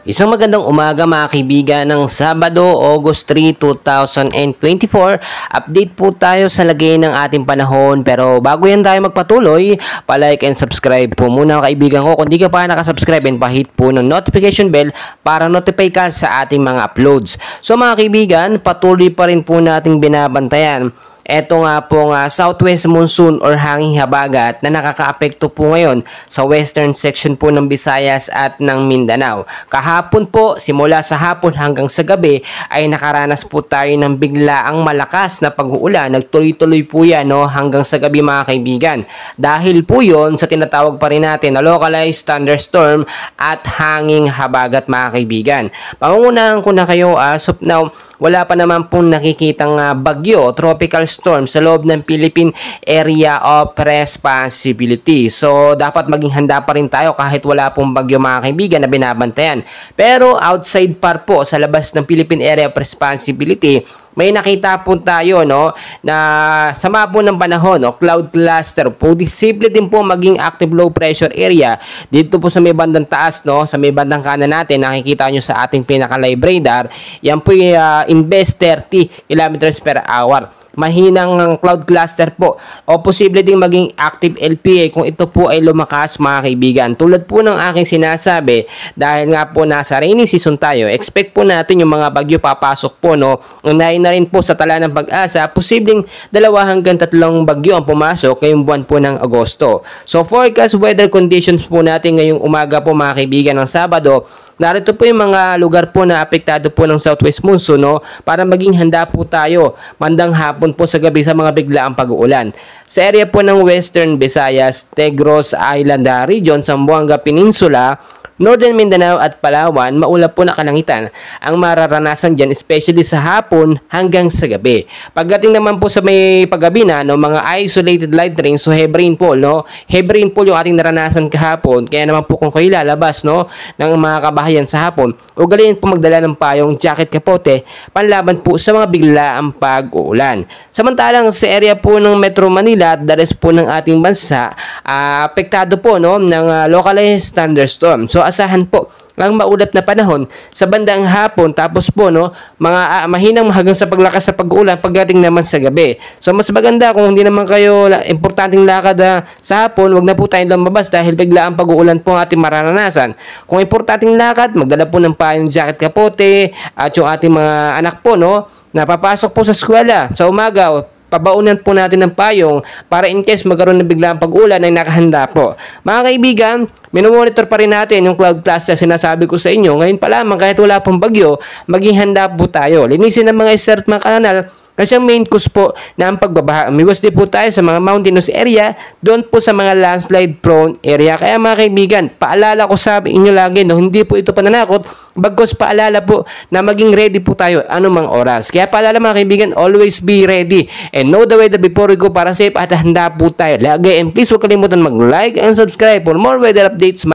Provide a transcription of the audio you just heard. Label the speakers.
Speaker 1: Isang magandang umaga mga kaibigan ng Sabado, August 3, 2024. Update po tayo sa lagay ng ating panahon. Pero bago yan tayo magpatuloy, palike and subscribe po muna kaibigan ko. Kung di ka pa nakasubscribe, and pahit po ng notification bell para notify ka sa ating mga uploads. So mga kaibigan, patuloy pa rin po nating binabantayan eto nga pong southwest monsoon or hanging habagat na nakakaapekto po ngayon sa western section po ng Visayas at ng Mindanao. Kahapon po, simula sa hapon hanggang sa gabi ay nakaranas po tayo ng biglaang malakas na pag-uulan. Nagtuloy-tuloy po yan hanggang sa gabi mga kaibigan. Dahil po yon sa tinatawag pa rin natin na localized thunderstorm at hanging habagat mga kaibigan. Pangungunahan ko na kayo as of now, wala pa naman pong nakikitang bagyo, tropical storm sa loob ng Philippine Area of Responsibility. So, dapat maging handa pa rin tayo kahit wala pong bagyo mga kaibigan na binabantayan. Pero outside par po sa labas ng Philippine Area of Responsibility, may nakita po tayo na sama po ng panahon cloud cluster. Posible din po maging active low pressure area dito po sa may bandang taas sa may bandang kanan natin. Nakikita nyo sa ating pinaka live radar. Yan po imbes 30 km per hour. Mahinang cloud cluster po o posible ding maging active LPA kung ito po ay lumakas mga kaibigan. Tulad po ng aking sinasabi, dahil nga po nasa rainy season tayo, expect po natin yung mga bagyo papasok po unahin na rin po sa tala ng pag-asa, posibleng 2 hanggang 3 bagyo ang pumasok ngayong buwan po ng Agosto. So forecast weather conditions po natin ngayong umaga po mga kaibigan ng Sabado. Narito po yung mga lugar po na apektado po ng southwest monsoon para maging handa po tayo mandang hapon po sa gabi sa mga biglaang pag-uulan. Sa area po ng Western Visayas, Negros Island region, Zamboanga Peninsula, Northern Mindanao at Palawan, maulap po na kalangitan ang mararanasan dyan, especially sa hapon hanggang sa gabi. Pagdating naman po sa may paggabi na, mga isolated light rain, so heavy rainfall, heavy rainfall yung ating naranasan kahapon. Kaya naman po kung kayo lalabas ng mga kabahayan sa hapon, ugaliin po magdala ng payong, jacket, kapote, panlaban po sa mga biglaang pag-uulan. Samantalang sa area po ng Metro Manila at the rest po ng ating bansa, apektado po ng localized thunderstorm. So asahan po ang maulap na panahon sa bandang hapon, tapos po mga mahinang hanggang sa paglakas sa pag-uulan pagdating naman sa gabi. So mas maganda kung hindi naman kayo importanteng lakad sa hapon, wag na po tayong lumabas dahil bigla ang pag-uulan po ang ating mararanasan. Kung importanteng lakad, magdala po ng payong, jacket, kapote at yung ating mga anak po na papasok po sa eskwela sa umaga, pabaunan po natin ng payong para in case magkaroon ng biglang pag-ulan ay nakahanda po. Mga kaibigan, minomonitor pa rin natin yung cloud cluster sinasabi ko sa inyo. Ngayon pa lamang kahit wala pong bagyo, maging handa po tayo. Linisin ang mga isert mga kanal kasi ang main cause po na ang pagbabaha. Umiwas din po tayo sa mga mountainous area, doon po sa mga landslide prone area. Kaya mga kaibigan, paalala ko sa inyo lagi, hindi po ito pananakot, bagkus paalala po na maging ready po tayo anumang oras. Kaya paalala mga kaibigan, always be ready and know the weather before we go para safe at handa po tayo lagi. And please huwag kalimutan mag-like and subscribe for more weather updates.